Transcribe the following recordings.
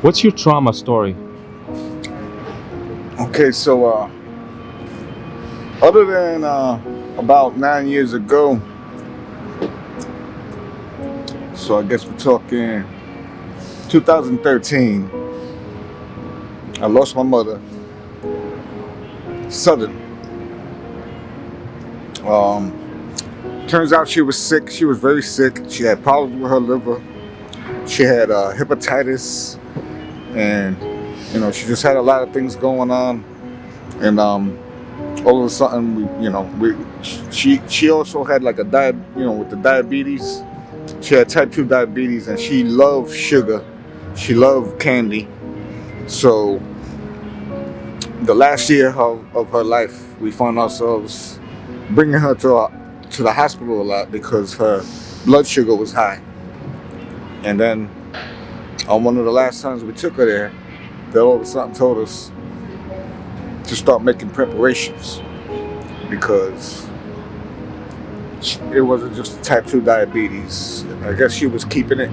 What's your trauma story? Okay, so other than about 9 years ago, so I guess we're talking 2013, I lost my mother sudden. Turns out she was sick. She was very sick. She had problems with her liver. She had hepatitis, and she just had a lot of things going on. And all of a sudden, she also had like with the diabetes. She had type 2 diabetes, and she loved sugar. She loved candy. So the last year of her life, we found ourselves bringing her to the hospital a lot because her blood sugar was high. And then on one of the last times we took her there, they all of a sudden told us to start making preparations because it wasn't just type 2 diabetes. I guess she was keeping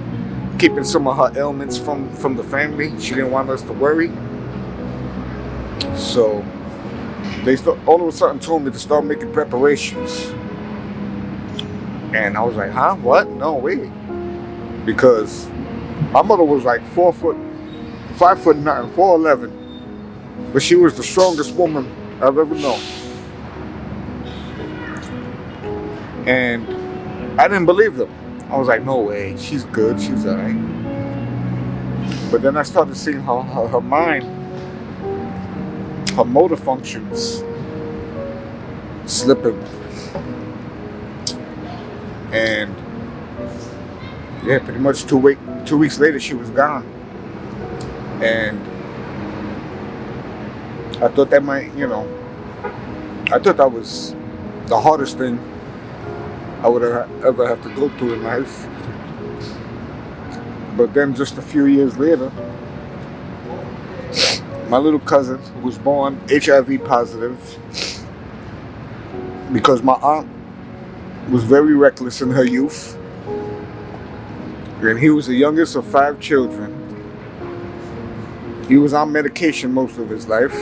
some of her ailments from the family. She didn't want us to worry. So they all of a sudden told me to start making preparations. And I was like, huh? What? No way. Because my mother was like 4 foot, 5 foot 9, 4'11". But she was the strongest woman I've ever known. And I didn't believe them. I was like, no way, she's good, she's all right. But then I started seeing how her mind, her motor functions slipping. And yeah, pretty much 2 weeks later, she was gone. And I thought that was the hardest thing I would ever have to go through in life. But then just a few years later, my little cousin was born HIV positive because my aunt was very reckless in her youth. And he was the youngest of 5 children. He was on medication most of his life.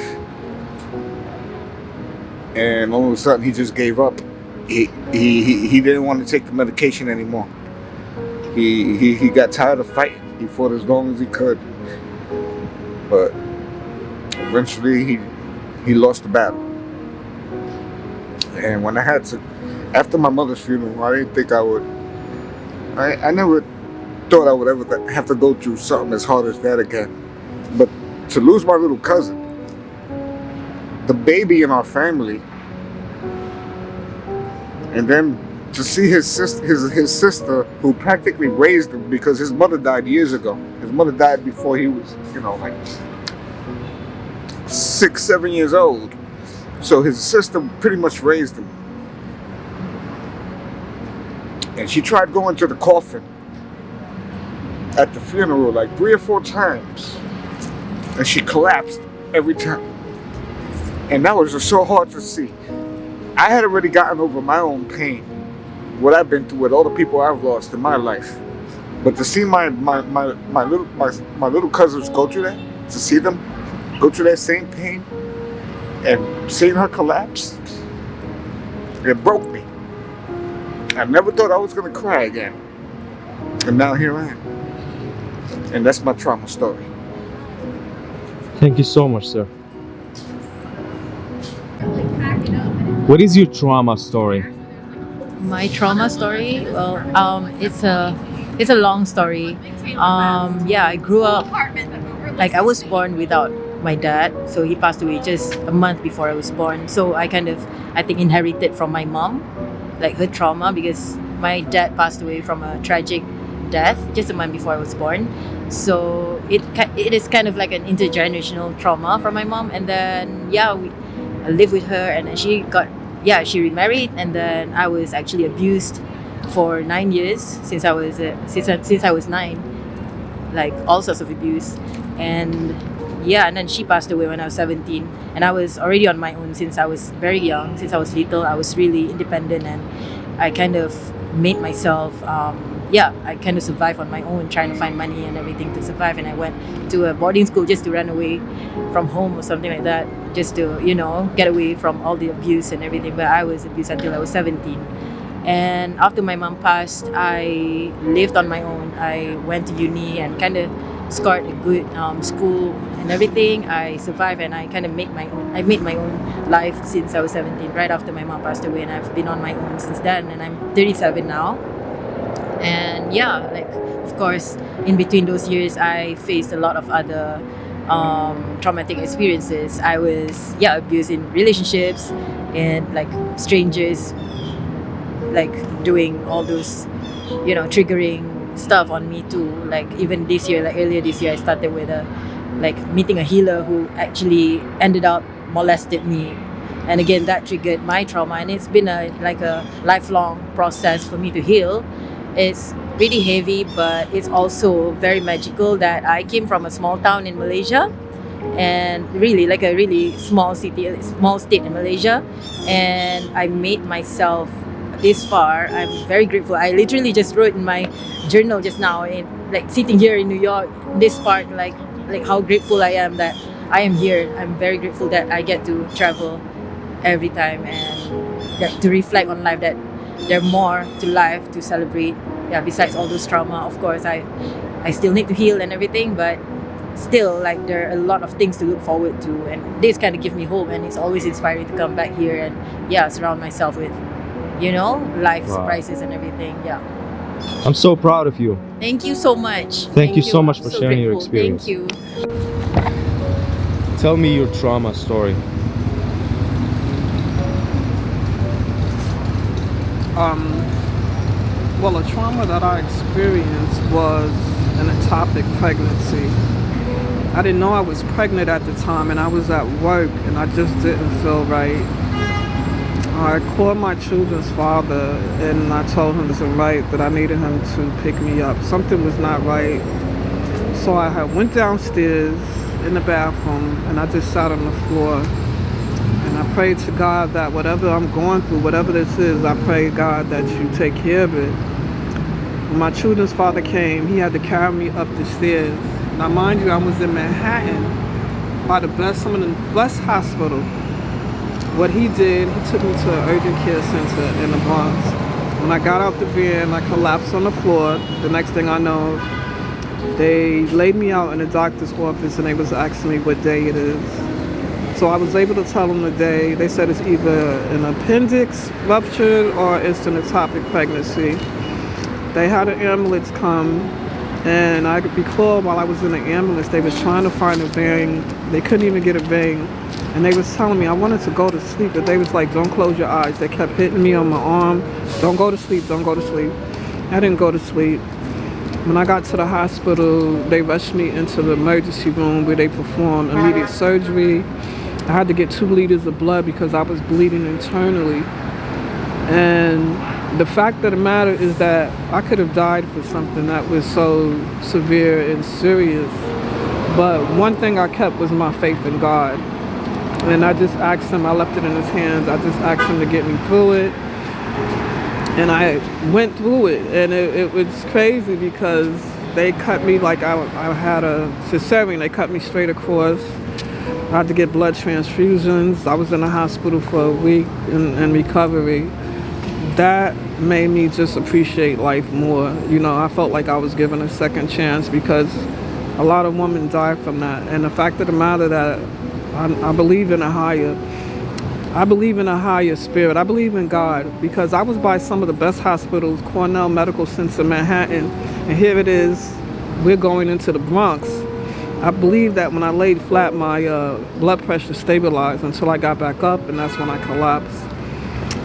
And all of a sudden he just gave up. He didn't want to take the medication anymore. He got tired of fighting. He fought as long as he could. But eventually he lost the battle. And when after my mother's funeral, I didn't think I would. I never thought I would ever have to go through something as hard as that again. But to lose my little cousin, the baby in our family, and then to see his sister who practically raised him because his mother died years ago. His mother died before he was, like 6, 7 years old. So his sister pretty much raised him. And she tried going to the coffin at the funeral like 3 or 4 times. And she collapsed every time. And that was just so hard to see. I had already gotten over my own pain, what I've been through with all the people I've lost in my life. But to see my little cousins go through that, to see them go through that same pain, and seeing her collapse, it broke me. I never thought I was gonna cry again. And now here I am. And that's my trauma story. Thank you so much, sir. What is your trauma story? My trauma story? Well, it's a long story. I grew up, like I was born without my dad, so he passed away just a month before I was born. So I think inherited from my mom, like her trauma, because my dad passed away from a tragic death just a month before I was born. So it is kind of like an intergenerational trauma from my mom. And then I lived with her, and then she remarried, and then I was actually abused for 9 years since I was 9, like all sorts of abuse. And then she passed away when I was 17, and I was already on my own since I was very young. Since I was little, I was really independent, and I kind of made myself yeah, I kind of survived on my own, trying to find money and everything to survive. And I went to a boarding school just to run away from home or something like that, just to, get away from all the abuse and everything. But I was abused until I was 17. And after my mom passed, I lived on my own. I went to uni and kind of scored a good school and everything. I survived and I kind of made I made my own life since I was 17, right after my mom passed away. And I've been on my own since then. And I'm 37 now. And yeah, like, of course, in between those years, I faced a lot of other traumatic experiences. I was, abused in relationships and like strangers, like doing all those, triggering stuff on me too. Like even this year, like earlier this year, I started with meeting a healer who actually ended up molested me. And again, that triggered my trauma, and it's been a lifelong process for me to heal. It's really heavy, but it's also very magical that I came from a small town in Malaysia, and really like a really small city, a small state in Malaysia, and I made myself this far. I'm very grateful. I literally just wrote in my journal just now, in like sitting here in New York, this part, like how grateful I am that I am here. I'm very grateful that I get to travel every time and to reflect on life, that there's more to life to celebrate. Yeah, besides all those trauma, of course, I still need to heal and everything, but still, like, there are a lot of things to look forward to, and this kind of gives me hope, and it's always inspiring to come back here and surround myself with, life surprises and everything. Yeah. I'm so proud of you. Thank you so much. Thank you so much I'm for so sharing your grateful. experience. Thank you. Tell me your trauma story. Well, a trauma that I experienced was an ectopic pregnancy. I didn't know I was pregnant at the time, and I was at work, and I just didn't feel right. I called my children's father, and I told him it wasn't right, that I needed him to pick me up. Something was not right. So I had went downstairs in the bathroom, and I just sat on the floor. And I prayed to God that whatever I'm going through, whatever this is, I pray, God, that you take care of it. When my children's father came, he had to carry me up the stairs. Now, mind you, I was in Manhattan by some of the best hospital. What he did, he took me to an urgent care center in the Bronx. When I got out the van, I collapsed on the floor. The next thing I know, they laid me out in the doctor's office, and they was asking me what day it is. So I was able to tell them the day. They said it's either an appendix ruptured or it's an ectopic pregnancy. They had an ambulance come, and I recall while I was in the ambulance, they was trying to find a vein. They couldn't even get a vein. And they was telling me I wanted to go to sleep, but they was like, don't close your eyes. They kept hitting me on my arm. Don't go to sleep, don't go to sleep. I didn't go to sleep. When I got to the hospital, they rushed me into the emergency room where they performed immediate surgery. I had to get 2 liters of blood because I was bleeding internally. And the fact of the matter is that I could have died for something that was so severe and serious. But one thing I kept was my faith in God. And I just asked him, I left it in his hands, I just asked him to get me through it. And I went through it. And it was crazy because they cut me like I had a cesarean. They cut me straight across. I had to get blood transfusions. I was in the hospital for a week in recovery. That made me just appreciate life more. I felt like I was given a second chance because a lot of women die from that. And the fact of the matter that I believe in a higher spirit. I believe in God because I was by some of the best hospitals, Cornell Medical Center, Manhattan, and here it is, we're going into the Bronx. I believe that when I laid flat, my blood pressure stabilized until I got back up, and that's when I collapsed.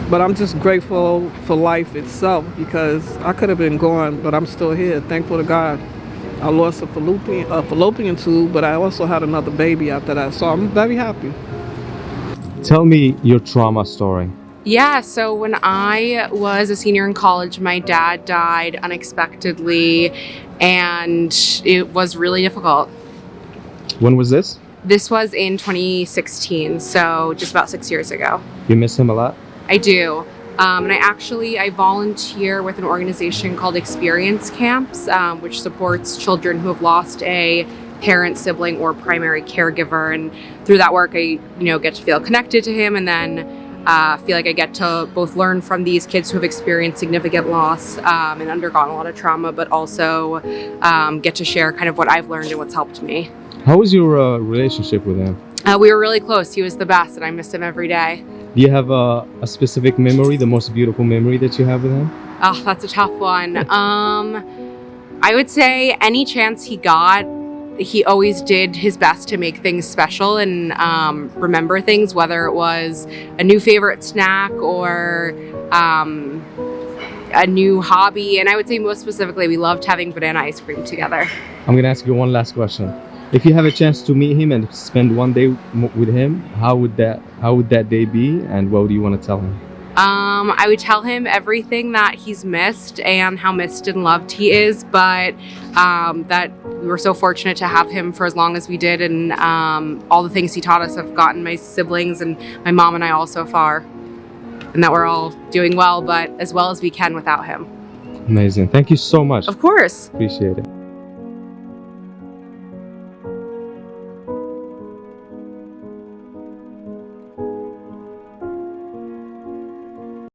But I'm just grateful for life itself because I could have been gone, but I'm still here. Thankful to God. I lost a fallopian tube, but I also had another baby after that, so I'm very happy. Tell me your trauma story. Yeah, so when I was a senior in college, my dad died unexpectedly, and it was really difficult. When was this? This was in 2016, so just about 6 years ago. You miss him a lot? I do. And I volunteer with an organization called Experience Camps, which supports children who have lost a parent, sibling, or primary caregiver. And through that work, I get to feel connected to him, and then feel like I get to both learn from these kids who have experienced significant loss and undergone a lot of trauma, but also get to share kind of what I've learned and what's helped me. How was your relationship with him? We were really close. He was the best, and I missed him every day. Do you have a specific memory, the most beautiful memory that you have with him? Oh, that's a tough one. I would say any chance he got, he always did his best to make things special and remember things, whether it was a new favorite snack or a new hobby. And I would say most specifically, we loved having banana ice cream together. I'm going to ask you one last question. If you have a chance to meet him and spend one day with him, how would that day be, and what do you want to tell him? I would tell him everything that he's missed and how missed and loved he is, but that we were so fortunate to have him for as long as we did, and all the things he taught us have gotten my siblings and my mom and I all so far, and that we're all doing well, but as well as we can without him. Amazing. Thank you so much. Of course. Appreciate it.